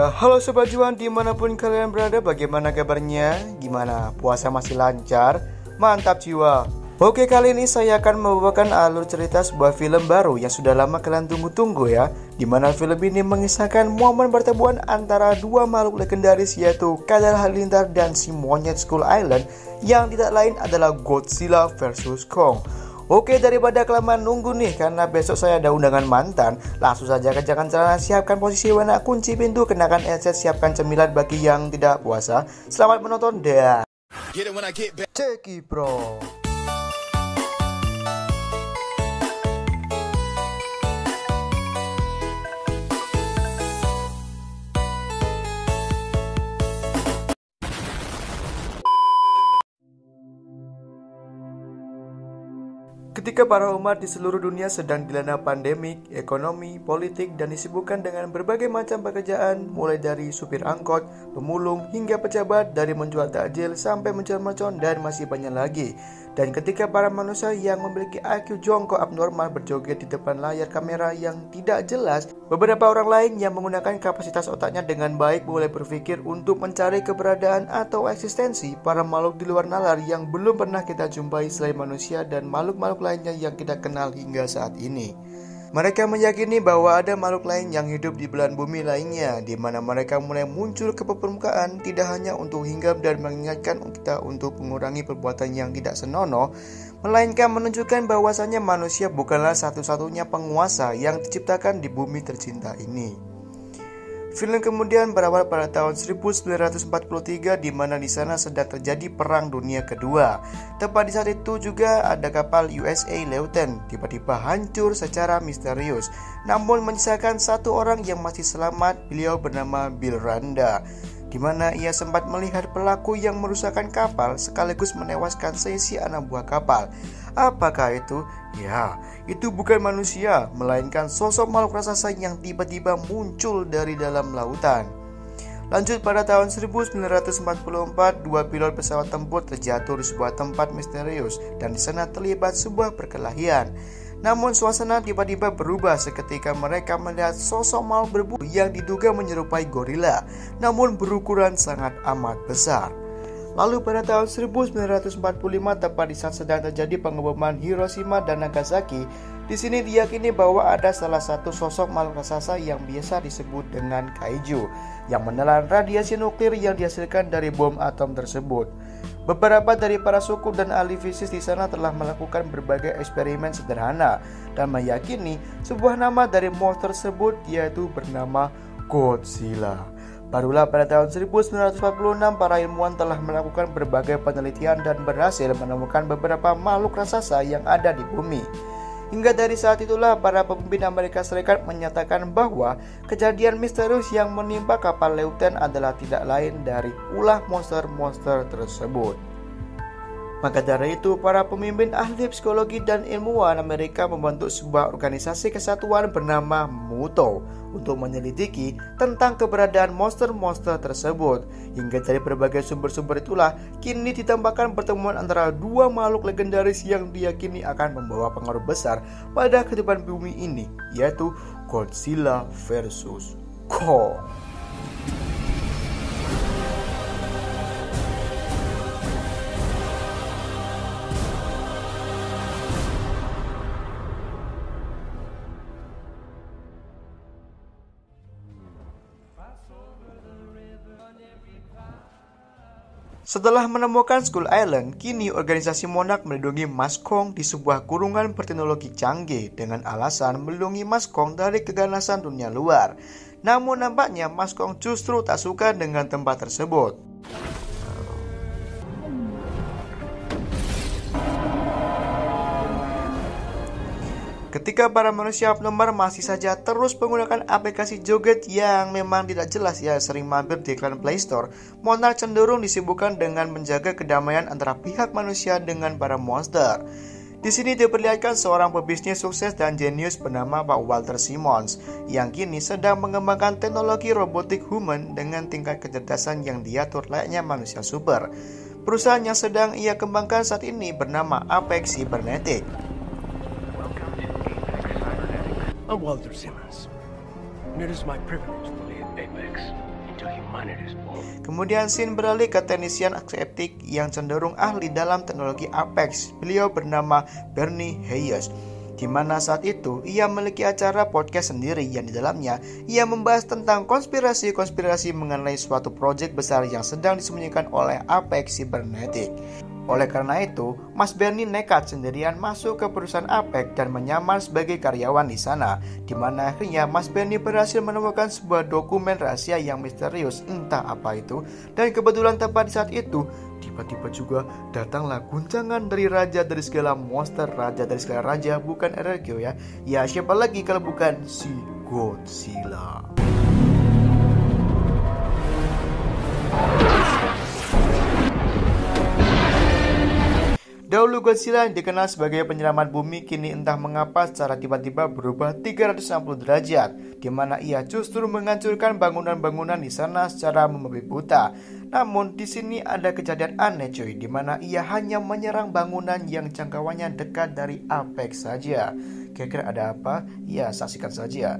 Halo Sobat Juan, dimanapun kalian berada, bagaimana kabarnya? Gimana? Puasa masih lancar? Mantap jiwa. Oke, kali ini saya akan membawakan alur cerita sebuah film baru yang sudah lama kalian tunggu-tunggu ya. Dimana film ini mengisahkan momen pertemuan antara dua makhluk legendaris, yaitu Kadal Halilintar dan si monyet Skull Island, yang tidak lain adalah Godzilla vs Kong. Oke, daripada kelamaan nunggu nih, karena besok saya ada undangan mantan, langsung saja kencangkan celana, siapkan posisi wena, kunci pintu, kenakan headset, siapkan cemilan bagi yang tidak puasa. Selamat menonton dan ceki bro. Ketika para umat di seluruh dunia sedang dilanda pandemik, ekonomi, politik, dan disibukkan dengan berbagai macam pekerjaan, mulai dari supir angkot, pemulung, hingga pejabat, dari menjual takjil sampai menjual mercon, dan masih banyak lagi. Dan ketika para manusia yang memiliki IQ jongkok abnormal berjoget di depan layar kamera yang tidak jelas, beberapa orang lain yang menggunakan kapasitas otaknya dengan baik mulai berpikir untuk mencari keberadaan atau eksistensi para makhluk di luar nalar yang belum pernah kita jumpai selain manusia dan makhluk-makhluk lainnya yang kita kenal hingga saat ini. Mereka meyakini bahwa ada makhluk lain yang hidup di belahan bumi lainnya, di mana mereka mulai muncul ke permukaan tidak hanya untuk hinggap dan mengingatkan kita untuk mengurangi perbuatan yang tidak senonoh, melainkan menunjukkan bahwasannya manusia bukanlah satu-satunya penguasa yang diciptakan di bumi tercinta ini. Film kemudian berawal pada tahun 1943, di mana di sana sedang terjadi Perang Dunia Kedua. Tepat di saat itu juga ada kapal USA Leuthen tiba-tiba hancur secara misterius. Namun menyisakan satu orang yang masih selamat, beliau bernama Bill Randa, di mana ia sempat melihat pelaku yang merusakkan kapal sekaligus menewaskan seisi anak buah kapal. Apakah itu? Ya, itu bukan manusia, melainkan sosok makhluk raksasa yang tiba-tiba muncul dari dalam lautan. Lanjut pada tahun 1944, dua pilot pesawat tempur terjatuh di sebuah tempat misterius dan di sana terlibat sebuah perkelahian. Namun suasana tiba-tiba berubah seketika mereka melihat sosok makhluk berbulu yang diduga menyerupai gorila, namun berukuran sangat amat besar. Lalu pada tahun 1945, tepat di saat sedang terjadi pengeboman Hiroshima dan Nagasaki, di sini diyakini bahwa ada salah satu sosok makhluk raksasa yang biasa disebut dengan kaiju, yang menelan radiasi nuklir yang dihasilkan dari bom atom tersebut. Beberapa dari para suku dan ahli fisik di sana telah melakukan berbagai eksperimen sederhana dan meyakini sebuah nama dari monster tersebut, yaitu bernama Godzilla. Barulah pada tahun 1946 para ilmuwan telah melakukan berbagai penelitian dan berhasil menemukan beberapa makhluk raksasa yang ada di bumi. Hingga dari saat itulah para pemimpin Amerika Serikat menyatakan bahwa kejadian misterius yang menimpa kapal Leuthen adalah tidak lain dari ulah monster-monster tersebut. Maka dari itu, para pemimpin ahli psikologi dan ilmuwan Amerika membentuk sebuah organisasi kesatuan bernama MUTO untuk menyelidiki tentang keberadaan monster-monster tersebut. Hingga dari berbagai sumber-sumber itulah kini ditambahkan pertemuan antara dua makhluk legendaris yang diyakini akan membawa pengaruh besar pada kehidupan bumi ini, yaitu Godzilla vs Kong. Setelah menemukan Skull Island, kini organisasi Monarch melindungi Mas Kong di sebuah kurungan berteknologi canggih dengan alasan melindungi Mas Kong dari keganasan dunia luar. Namun nampaknya Mas Kong justru tak suka dengan tempat tersebut. Ketika para manusia abnormal masih saja terus menggunakan aplikasi joget yang memang tidak jelas ya, sering mampir di iklan Play Store, Monarch cenderung disibukkan dengan menjaga kedamaian antara pihak manusia dengan para monster. Di sini diperlihatkan seorang pebisnis sukses dan jenius bernama Pak Walter Simmons yang kini sedang mengembangkan teknologi robotik human dengan tingkat kecerdasan yang diatur layaknya manusia super. Perusahaan yang sedang ia kembangkan saat ini bernama Apex Cybernetic. I'm Walter Simmons, and it is my privilege to lead Apex. Kemudian scene beralih ke teknisian skeptik yang cenderung ahli dalam teknologi Apex. Beliau bernama Bernie Hayes, di mana saat itu ia memiliki acara podcast sendiri yang di dalamnya ia membahas tentang konspirasi-konspirasi mengenai suatu proyek besar yang sedang disembunyikan oleh Apex Cybernetic. Oleh karena itu, Mas Bernie nekat sendirian masuk ke perusahaan Apex dan menyamar sebagai karyawan di sana, di mana akhirnya Mas Bernie berhasil menemukan sebuah dokumen rahasia yang misterius, entah apa itu. Dan kebetulan tepat di saat itu, tiba-tiba juga datanglah guncangan dari raja dari segala monster, raja dari segala raja, bukan RRQ ya. Ya, siapa lagi kalau bukan si Godzilla. Dahulu Godzilla yang dikenal sebagai penyelamat bumi kini entah mengapa secara tiba-tiba berubah 360 derajat, di mana ia justru menghancurkan bangunan-bangunan di sana secara membabi buta. Namun di sini ada kejadian aneh cuy, di mana ia hanya menyerang bangunan yang jangkauannya dekat dari Apex saja. Kira-kira ada apa? Ya, saksikan saja.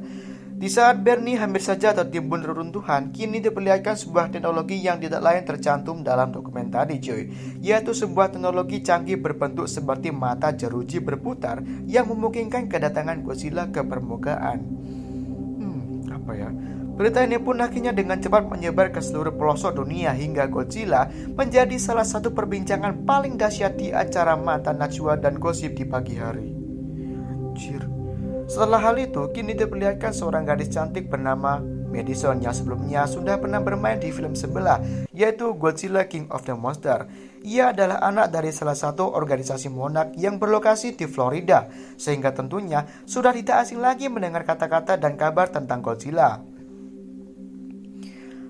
Di saat Bernie hampir saja tertimbun reruntuhan, kini diperlihatkan sebuah teknologi yang tidak lain tercantum dalam dokumen tadi cuy, yaitu sebuah teknologi canggih berbentuk seperti mata jeruji berputar yang memungkinkan kedatangan Godzilla ke permukaan. Apa ya? Berita ini pun akhirnya dengan cepat menyebar ke seluruh pelosok dunia hingga Godzilla menjadi salah satu perbincangan paling dahsyat di acara Mata Najwa dan Gosip di pagi hari. Anjir. Setelah hal itu, kini diperlihatkan seorang gadis cantik bernama Madison yang sebelumnya sudah pernah bermain di film sebelah, yaitu Godzilla King of the Monster. Ia adalah anak dari salah satu organisasi monark yang berlokasi di Florida, sehingga tentunya sudah tidak asing lagi mendengar kata-kata dan kabar tentang Godzilla.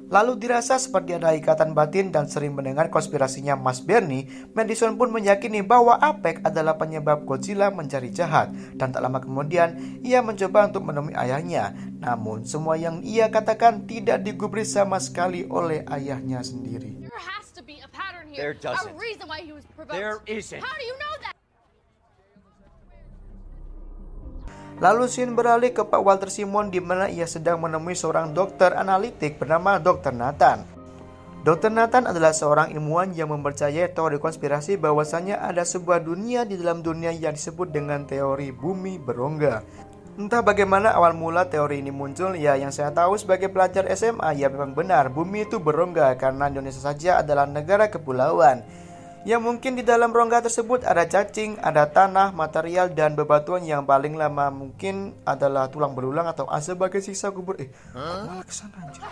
Lalu dirasa seperti ada ikatan batin dan sering mendengar konspirasinya Mas Bernie, Madison pun meyakini bahwa Apex adalah penyebab Godzilla menjadi jahat. Dan tak lama kemudian, ia mencoba untuk menemui ayahnya. Namun, semua yang ia katakan tidak digubris sama sekali oleh ayahnya sendiri. There doesn't. There isn't. How do you know that? Lalu scene beralih ke Pak Walter Simon di mana ia sedang menemui seorang dokter analitik bernama Dr. Nathan. Dr. Nathan adalah seorang ilmuwan yang mempercayai teori konspirasi bahwasannya ada sebuah dunia di dalam dunia yang disebut dengan teori bumi berongga. Entah bagaimana awal mula teori ini muncul, ya yang saya tahu sebagai pelajar SMA, ya memang benar bumi itu berongga karena Indonesia saja adalah negara kepulauan. Yang mungkin di dalam rongga tersebut ada cacing, ada tanah, material, dan bebatuan yang paling lama mungkin adalah tulang belulang atau sebagai sisa kubur. Malah kesana anjir.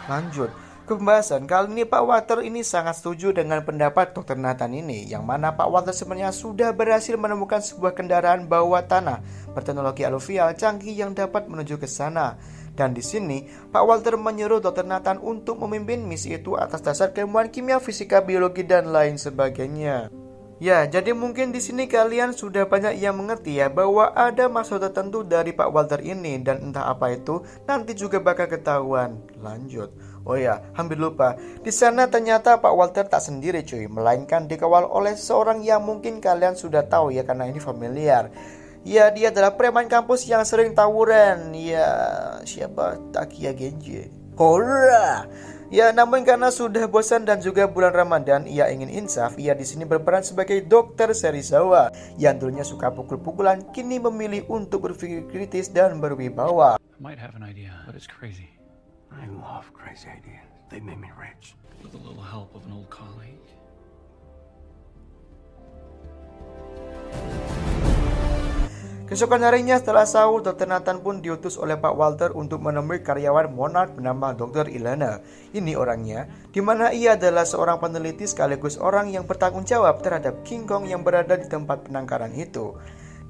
Lanjut ke pembahasan. Kali ini Pak Walter ini sangat setuju dengan pendapat Dr. Nathan ini, yang mana Pak Walter sebenarnya sudah berhasil menemukan sebuah kendaraan bawah tanah berteknologi aluvial canggih yang dapat menuju ke sana. Dan di sini, Pak Walter menyuruh Dr. Nathan untuk memimpin misi itu atas dasar keilmuan kimia, fisika, biologi, dan lain sebagainya. Ya, jadi mungkin di sini kalian sudah banyak yang mengerti ya bahwa ada maksud tertentu dari Pak Walter ini, dan entah apa itu nanti juga bakal ketahuan. Lanjut. Oh ya, hampir lupa. Di sana ternyata Pak Walter tak sendiri cuy, melainkan dikawal oleh seorang yang mungkin kalian sudah tahu ya karena ini familiar. Ya, dia adalah preman kampus yang sering tawuran. Ya, siapa? Takia Genji. Hora. Ya, namun karena sudah bosan dan juga bulan Ramadan, ia ingin insaf. Ia di sini berperan sebagai Dokter Serizawa yang dulunya suka pukul-pukulan, kini memilih untuk berpikir kritis dan berwibawa. I might have an idea, but it's crazy. I love crazy ideas. They make me rich. With a little help of an old colleague. Keesokan harinya setelah sahur, Dr. Nathan pun diutus oleh Pak Walter untuk menemui karyawan monark bernama Dr. Ilana. Ini orangnya, di mana ia adalah seorang peneliti sekaligus orang yang bertanggung jawab terhadap King Kong yang berada di tempat penangkaran itu.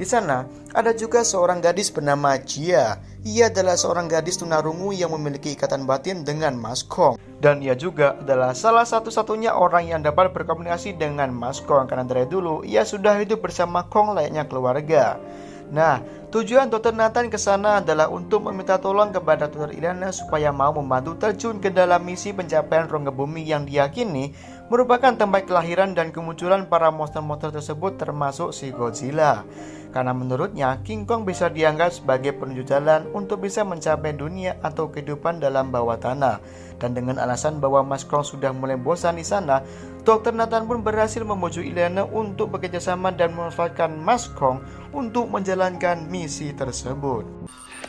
Di sana, ada juga seorang gadis bernama Jia. Ia adalah seorang gadis tunarungu yang memiliki ikatan batin dengan Mas Kong. Dan ia juga adalah salah satu-satunya orang yang dapat berkomunikasi dengan Mas Kong, karena dari dulu ia sudah hidup bersama Kong layaknya keluarga. Nah, tujuan Dr. Nathan ke sana adalah untuk meminta tolong kepada Dr. Ilana supaya mau membantu terjun ke dalam misi pencapaian rongga bumi yang diyakini merupakan tempat kelahiran dan kemunculan para monster-monster tersebut termasuk si Godzilla. Karena menurutnya King Kong bisa dianggap sebagai penunjuk jalan untuk bisa mencapai dunia atau kehidupan dalam bawah tanah. Dan dengan alasan bahwa Mas Kong sudah mulai bosan di sana, Dr. Nathan pun berhasil membujuk Illyana untuk bekerjasama dan memanfaatkan Mas Kong untuk menjalankan misi tersebut.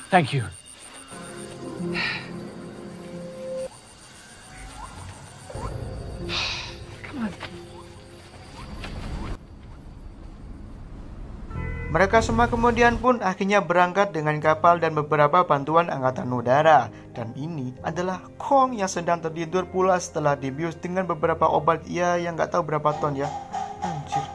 Thank you. Mereka semua kemudian pun akhirnya berangkat dengan kapal dan beberapa bantuan angkatan udara. Dan ini adalah Kong yang sedang tertidur pula setelah dibius dengan beberapa obat yang nggak tahu berapa ton ya. Anjir.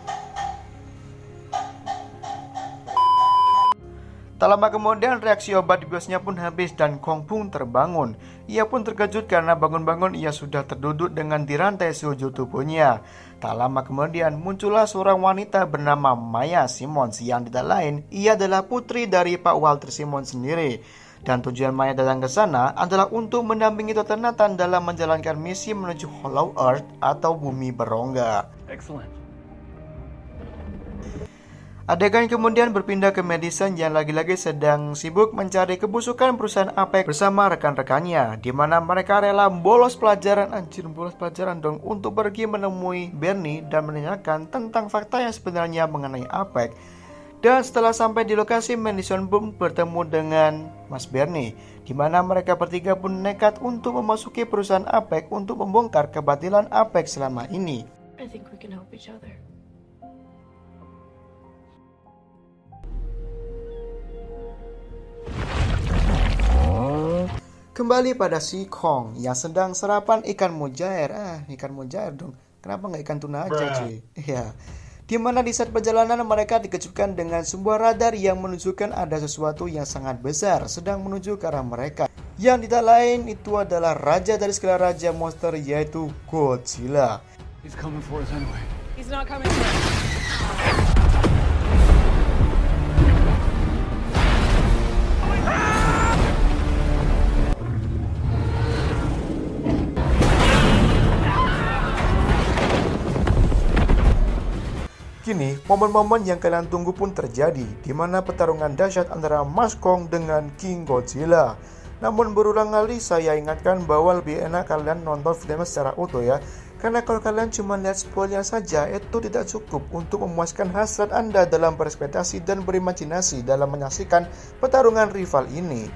Tak lama kemudian reaksi obat dibiusnya pun habis dan Kong pun terbangun. Ia pun terkejut karena bangun-bangun ia sudah terduduk dengan dirantai sujud tubuhnya. Tak lama kemudian muncullah seorang wanita bernama Maya Simmons yang tidak lain ia adalah putri dari Pak Walter Simmons sendiri. Dan tujuan Maya datang ke sana adalah untuk mendampingi Dr. Nathan dalam menjalankan misi menuju Hollow Earth atau bumi berongga. Excellent. Adegan kemudian berpindah ke Madison yang lagi-lagi sedang sibuk mencari kebusukan perusahaan Apex bersama rekan-rekannya, di mana mereka rela bolos pelajaran dong untuk pergi menemui Bernie dan menanyakan tentang fakta yang sebenarnya mengenai Apex. Dan setelah sampai di lokasi, Madison pun bertemu dengan Mas Bernie, di mana mereka bertiga pun nekat untuk memasuki perusahaan Apex untuk membongkar kebatilan Apex selama ini. I think we can help each other. Kembali pada si Kong yang sedang sarapan ikan mujair. Ikan mujair dong. Kenapa nggak ikan tuna aja cuy? Ya. Dimana di saat perjalanan mereka dikejutkan dengan sebuah radar yang menunjukkan ada sesuatu yang sangat besar sedang menuju ke arah mereka. Yang tidak lain itu adalah raja dari segala raja monster, yaitu Godzilla. He's coming for us anyway. He's not coming for us. Kini, momen-momen yang kalian tunggu pun terjadi, di mana pertarungan dahsyat antara Mas Kong dengan King Godzilla. Namun berulang kali saya ingatkan bahwa lebih enak kalian nonton filmnya secara utuh ya. Karena kalau kalian cuma lihat spoiler saja, itu tidak cukup untuk memuaskan hasrat Anda dalam berekspektasi dan berimajinasi dalam menyaksikan pertarungan rival ini.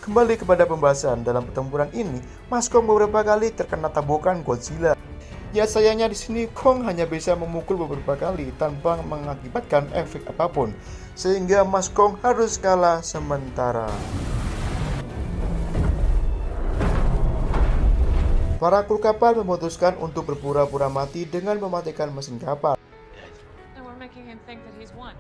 Kembali kepada pembahasan, dalam pertempuran ini, Mas Kong beberapa kali terkena tabokan Godzilla. Ya sayangnya di sini Kong hanya bisa memukul beberapa kali tanpa mengakibatkan efek apapun, sehingga Mas Kong harus kalah sementara. Para kru kapal memutuskan untuk berpura-pura mati dengan mematikan mesin kapal. And we're making him think that he's won.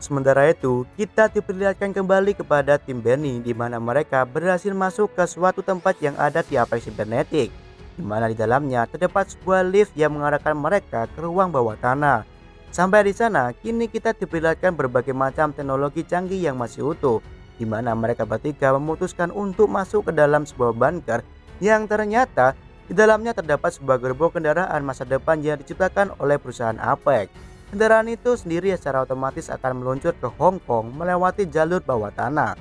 Sementara itu, kita diperlihatkan kembali kepada tim Bernie di mana mereka berhasil masuk ke suatu tempat yang ada di Apex Cybernetic, di mana di dalamnya terdapat sebuah lift yang mengarahkan mereka ke ruang bawah tanah. Sampai di sana, kini kita diperlihatkan berbagai macam teknologi canggih yang masih utuh, di mana mereka bertiga memutuskan untuk masuk ke dalam sebuah bunker yang ternyata di dalamnya terdapat sebuah gerbong kendaraan masa depan yang diciptakan oleh perusahaan Apex. Kendaraan itu sendiri secara otomatis akan meluncur ke Hong Kong melewati jalur bawah tanah,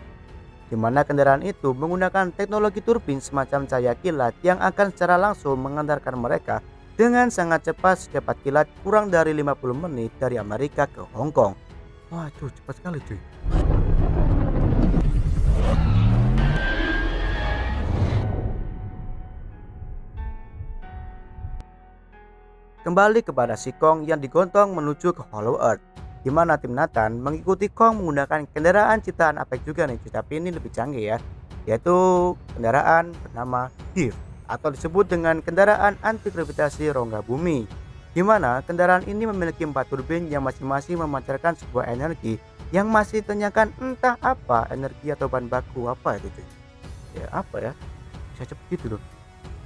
di mana kendaraan itu menggunakan teknologi turbin semacam cahaya kilat yang akan secara langsung mengantarkan mereka dengan sangat cepat secepat kilat kurang dari 50 menit dari Amerika ke Hong Kong. Wah itu cepat sekali cuy. Kembali kepada si Kong yang digontong menuju ke Hollow Earth, di mana tim Nathan mengikuti Kong menggunakan kendaraan ciptaan Apex juga nih, tapi ini lebih canggih ya, yaitu kendaraan bernama HIF atau disebut dengan kendaraan anti gravitasi rongga bumi, di mana kendaraan ini memiliki 4 turbin yang masing-masing memancarkan sebuah energi yang masih ditanyakan entah apa energi atau bahan baku apa itu cuy. Ya apa ya, bisa cepet gitu loh.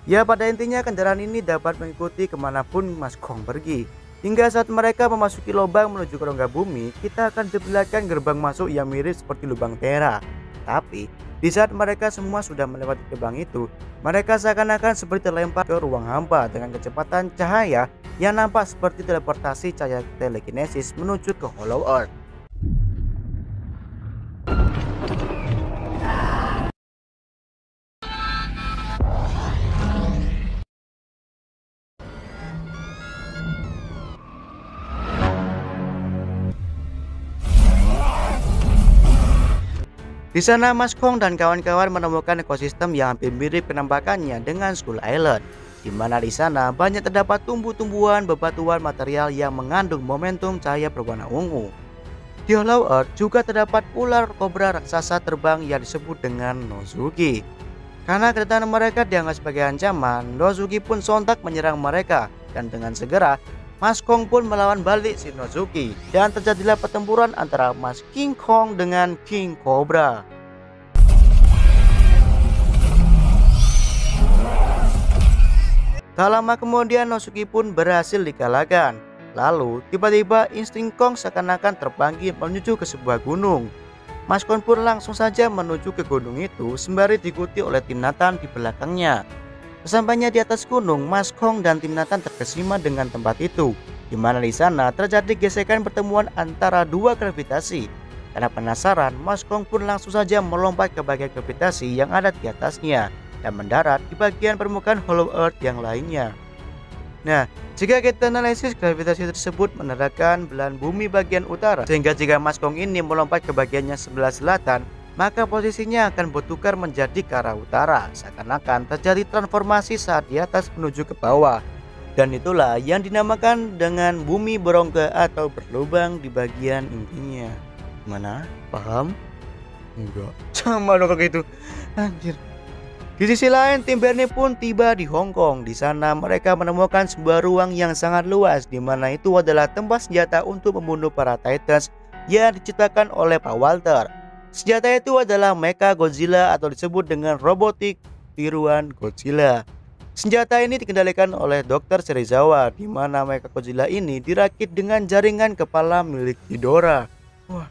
Ya pada intinya kendaraan ini dapat mengikuti kemanapun Mas Kong pergi. Hingga saat mereka memasuki lubang menuju ke rongga bumi, kita akan diperlihatkan gerbang masuk yang mirip seperti lubang Tera. Tapi di saat mereka semua sudah melewati gerbang itu, mereka seakan-akan seperti terlempar ke ruang hampa dengan kecepatan cahaya yang nampak seperti teleportasi cahaya telekinesis menuju ke Hollow Earth. Di sana Mas Kong dan kawan-kawan menemukan ekosistem yang hampir mirip penampakannya dengan Skull Island, di mana di sana banyak terdapat tumbuh-tumbuhan, bebatuan, material yang mengandung momentum cahaya berwarna ungu. Di Hollow Earth juga terdapat ular kobra raksasa terbang yang disebut dengan Nozuki. Karena kedatangan mereka dianggap sebagai ancaman, Nozuki pun sontak menyerang mereka, dan dengan segera Mas Kong pun melawan balik si Nozuki, dan terjadilah pertempuran antara Mas King Kong dengan King Cobra. Tak lama kemudian Nozuki pun berhasil dikalahkan. Lalu tiba-tiba insting Kong seakan-akan terbangkit menuju ke sebuah gunung. Mas Kong pun langsung saja menuju ke gunung itu sembari diikuti oleh tim Nathan di belakangnya. Sesampainya di atas gunung, Mas Kong dan tim Nathan terkesima dengan tempat itu, di mana di sana terjadi gesekan pertemuan antara dua gravitasi. Karena penasaran, Mas Kong pun langsung saja melompat ke bagian gravitasi yang ada di atasnya dan mendarat di bagian permukaan Hollow Earth yang lainnya. Nah, jika kita analisis, gravitasi tersebut menandakan belahan bumi bagian utara, sehingga jika Mas Kong ini melompat ke bagiannya sebelah selatan, maka posisinya akan bertukar menjadi ke arah utara, seakan-akan terjadi transformasi saat di atas menuju ke bawah. Dan itulah yang dinamakan dengan bumi berongga atau berlubang di bagian intinya. Gimana? Paham? Enggak. Sama dong kayak gitu. Anjir. Di sisi lain, tim Bernie pun tiba di Hong Kong. Di sana mereka menemukan sebuah ruang yang sangat luas, di mana itu adalah tempat senjata untuk membunuh para Titans yang diciptakan oleh Pak Walter. Senjata itu adalah Mecha Godzilla atau disebut dengan robotik tiruan Godzilla. Senjata ini dikendalikan oleh Dr. Serizawa, di mana Mecha Godzilla ini dirakit dengan jaringan kepala milik Ghidorah. Wah.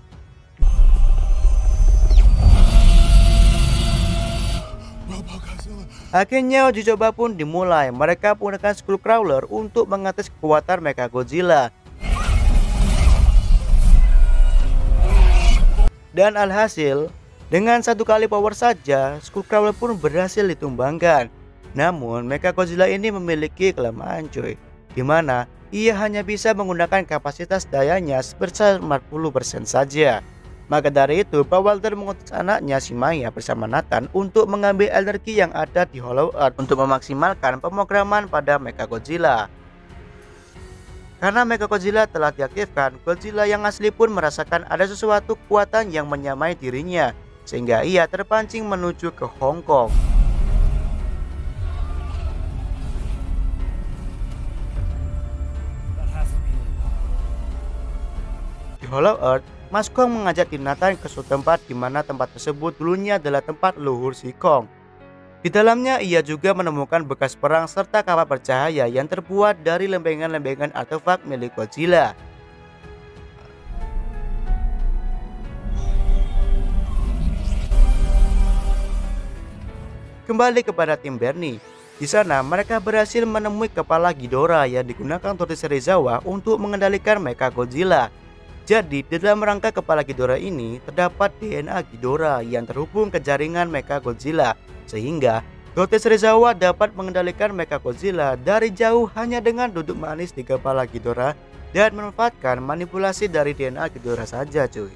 Akhirnya uji coba pun dimulai. Mereka menggunakan Skullcrawler untuk mengatas kekuatan Mecha Godzilla. Dan alhasil, dengan satu kali power saja, Skullcrawler pun berhasil ditumbangkan. Namun, Mecha Godzilla ini memiliki kelemahan cuy, di mana ia hanya bisa menggunakan kapasitas dayanya sebesar 40% saja. Maka dari itu, Pak Walter mengutus anaknya si Maya bersama Nathan untuk mengambil energi yang ada di Hollow Earth untuk memaksimalkan pemrograman pada Mecha Godzilla. Karena Mecha Godzilla telah diaktifkan, Godzilla yang asli pun merasakan ada sesuatu kekuatan yang menyamai dirinya, sehingga ia terpancing menuju ke Hong Kong. Di Hollow Earth, Mas Kong mengajak tim Nathan ke suatu tempat di mana tempat tersebut dulunya adalah tempat leluhur si Kong. Di dalamnya ia juga menemukan bekas perang serta kapal bercahaya yang terbuat dari lempengan-lempengan artefak milik Godzilla. Kembali kepada tim Bernie. Di sana mereka berhasil menemui kepala Ghidorah yang digunakan Dr. Serizawa untuk mengendalikan Mecha Godzilla. Jadi di dalam rangka kepala Ghidorah ini terdapat DNA Ghidorah yang terhubung ke jaringan Mecha Godzilla, sehingga Dr. Serizawa dapat mengendalikan Mecha Godzilla dari jauh hanya dengan duduk manis di kepala Ghidorah dan memanfaatkan manipulasi dari DNA Ghidorah saja cuy.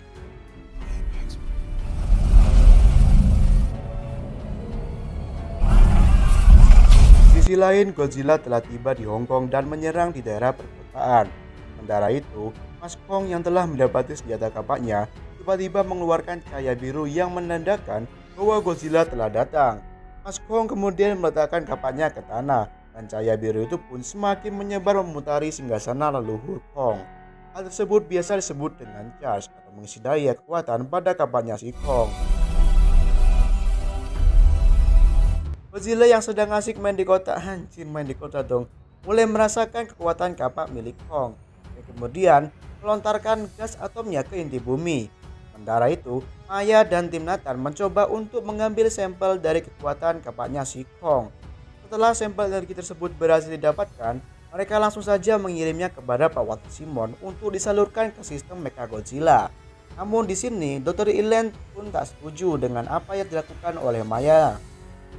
Di sisi lain, Godzilla telah tiba di Hong Kong dan menyerang di daerah perkotaan. Sementara itu, Mas Kong yang telah mendapati senjata kapaknya tiba-tiba mengeluarkan cahaya biru yang menandakan bahwa Godzilla telah datang. Mas Kong kemudian meletakkan kapaknya ke tanah dan cahaya biru itu pun semakin menyebar memutari singgasana leluhur Kong. Hal tersebut biasa disebut dengan charge atau mengisi daya kekuatan pada kapaknya si Kong. Godzilla yang sedang asik main di kota, anjir main di kota dong. mulai merasakan kekuatan kapak milik Kong dan kemudian melontarkan gas atomnya ke inti bumi. Sementara itu, Maya dan tim Nathan mencoba untuk mengambil sampel dari kekuatan kapaknya si Kong. Setelah sampel energi tersebut berhasil didapatkan, mereka langsung saja mengirimnya kepada Pak Walter Simon untuk disalurkan ke sistem Mechagodzilla. Namun di sini, Dr. Eland pun tak setuju dengan apa yang dilakukan oleh Maya,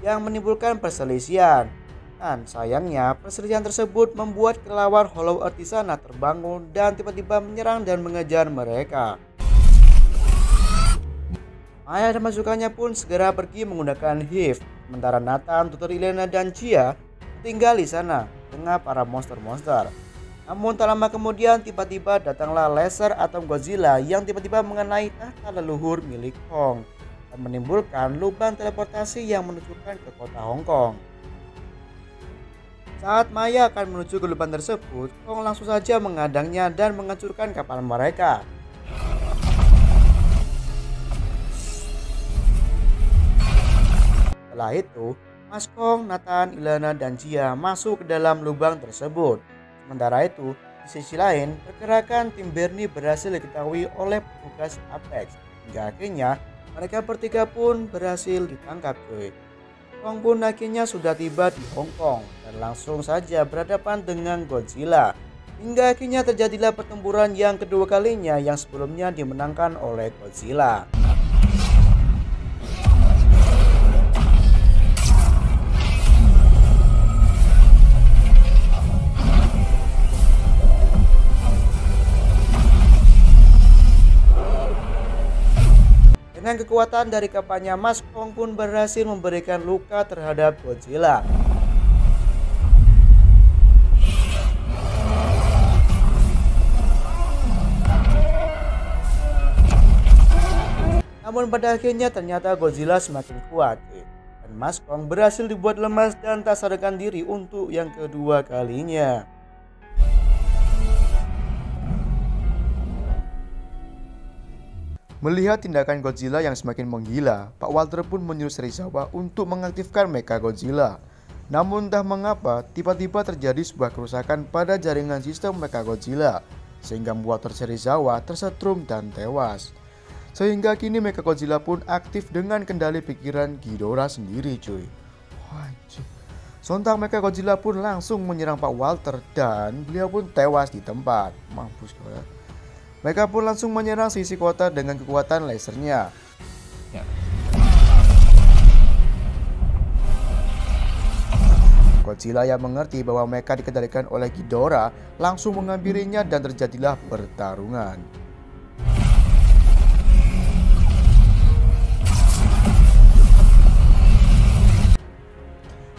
yang menimbulkan perselisihan. Dan sayangnya, perselisihan tersebut membuat kelelawar Hollow Earth di sana terbangun dan tiba-tiba menyerang dan mengejar mereka. Maya dan pasukannya pun segera pergi menggunakan HIV, sementara Nathan, Dr. Elena, dan Chia tinggal di sana dengan para monster-monster. Namun tak lama kemudian tiba-tiba datanglah laser atom Godzilla yang tiba-tiba mengenai tahta leluhur milik Kong dan menimbulkan lubang teleportasi yang menunjukkan ke kota Hong Kong. Saat Maya akan menuju ke lubang tersebut, Kong langsung saja menghadangnya dan menghancurkan kapal mereka. Setelah itu, Mas Kong, Nathan, Ilana, dan Jia masuk ke dalam lubang tersebut. Sementara itu, di sisi lain, pergerakan tim Bernie berhasil diketahui oleh petugas Apex. Hingga akhirnya, mereka bertiga pun berhasil ditangkap cuy. Kong pun akhirnya sudah tiba di Hong Kong dan langsung saja berhadapan dengan Godzilla. Hingga akhirnya terjadilah pertempuran yang kedua kalinya yang sebelumnya dimenangkan oleh Godzilla. Dengan kekuatan dari kapalnya, Mas Kong pun berhasil memberikan luka terhadap Godzilla. Namun pada akhirnya ternyata Godzilla semakin kuat dan Mas Kong berhasil dibuat lemas dan tak sadarkan diri untuk yang kedua kalinya. Melihat tindakan Godzilla yang semakin menggila, Pak Walter pun menyuruh Serizawa untuk mengaktifkan Mechagodzilla. Namun entah mengapa, tiba-tiba terjadi sebuah kerusakan pada jaringan sistem Mechagodzilla, sehingga membuat Serizawa tersetrum dan tewas. Sehingga kini Mechagodzilla pun aktif dengan kendali pikiran Ghidorah sendiri cuy. Wajib. Sontak Mechagodzilla pun langsung menyerang Pak Walter dan beliau pun tewas di tempat. Mampus ya. Mereka pun langsung menyerang sisi kota dengan kekuatan lasernya. Godzilla yang mengerti bahwa mereka dikendalikan oleh Ghidorah langsung menghampirinya dan terjadilah pertarungan.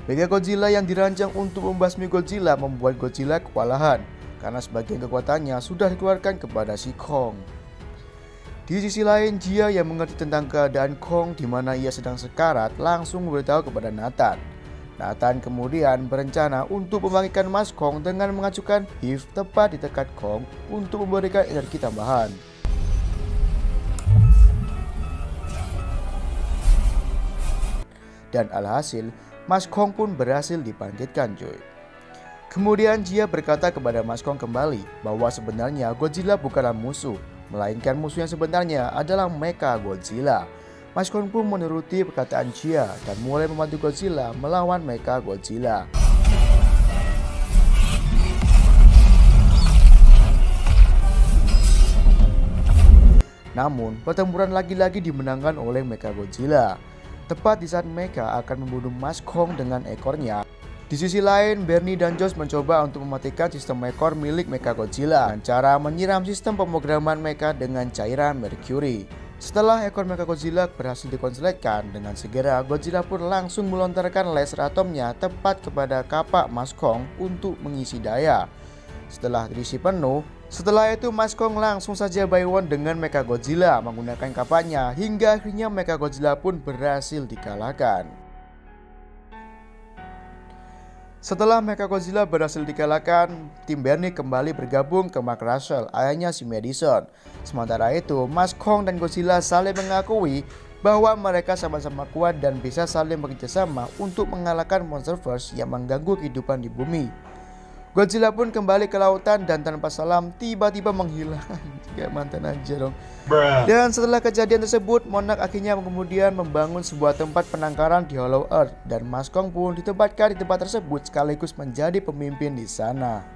Mechagodzilla yang dirancang untuk membasmi Godzilla membuat Godzilla kewalahan karena sebagian kekuatannya sudah dikeluarkan kepada si Kong. Di sisi lain, Jia yang mengerti tentang keadaan Kong di mana ia sedang sekarat langsung memberitahu kepada Nathan. Nathan kemudian berencana untuk membangkitkan Mas Kong dengan mengacukan HIV tepat di dekat Kong untuk memberikan energi tambahan. Dan alhasil, Mas Kong pun berhasil dibangkitkan cuy. Kemudian Jia berkata kepada Mas Kong kembali bahwa sebenarnya Godzilla bukanlah musuh, melainkan musuh yang sebenarnya adalah Mechagodzilla. Mas Kong pun menuruti perkataan Jia dan mulai membantu Godzilla melawan Mechagodzilla. Namun, pertempuran lagi-lagi dimenangkan oleh Mechagodzilla. Tepat di saat Mecha akan membunuh Mas Kong dengan ekornya. Di sisi lain, Bernie dan Josh mencoba untuk mematikan sistem ekor milik Mechagodzilla dengan cara menyiram sistem pemrograman Mecha dengan cairan merkuri. Setelah ekor Mechagodzilla berhasil dikonsletkan, dengan segera Godzilla pun langsung melontarkan laser atomnya tepat kepada kapak Mas Kong untuk mengisi daya. Setelah terisi penuh, setelah itu Mas Kong langsung saja buy one dengan Mechagodzilla menggunakan kapaknya hingga akhirnya Mechagodzilla pun berhasil dikalahkan. Setelah Mechagodzilla berhasil dikalahkan, tim Bernie kembali bergabung ke Mark Russell, ayahnya si Madison. Sementara itu, Mas Kong dan Godzilla saling mengakui bahwa mereka sama-sama kuat dan bisa saling bekerjasama untuk mengalahkan Monsterverse yang mengganggu kehidupan di bumi. Godzilla pun kembali ke lautan dan tanpa salam tiba-tiba menghilang. Kayak mantan aja dong. Dan setelah kejadian tersebut, Monarch akhirnya kemudian membangun sebuah tempat penangkaran di Hollow Earth, dan Mas Kong pun ditempatkan di tempat tersebut sekaligus menjadi pemimpin di sana.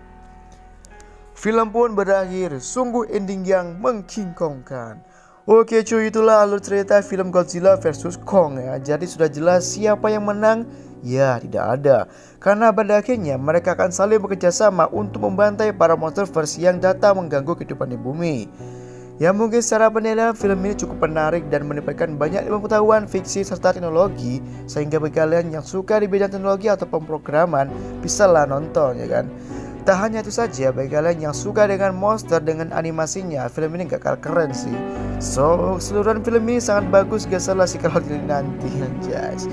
Film pun berakhir, sungguh ending yang mengkingkongkan. Oke cuy, itulah alur cerita film Godzilla vs Kong ya. Jadi sudah jelas siapa yang menang? Ya, tidak ada. Karena pada akhirnya mereka akan saling bekerjasama untuk membantai para monsterverse yang datang mengganggu kehidupan di bumi. Ya, mungkin secara penilaian film ini cukup menarik dan melibatkan banyak ilmu pengetahuan, fiksi, serta teknologi, sehingga bagi kalian yang suka di bidang teknologi atau pemrograman bisalah nonton ya kan. Tak hanya itu saja, bagi kalian yang suka dengan monster dengan animasinya, film ini gak kalah keren sih. So, keseluruhan film ini sangat bagus, gak salah sih kalau dilihat nanti guys.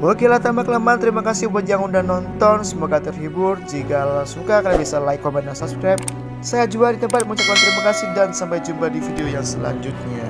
Oke lah, tanpa kelamaan, terima kasih buat yang udah nonton. Semoga terhibur. Jika suka, kalian bisa like, comment, dan subscribe. Saya juga di tempat mengucapkan terima kasih dan sampai jumpa di video yang selanjutnya.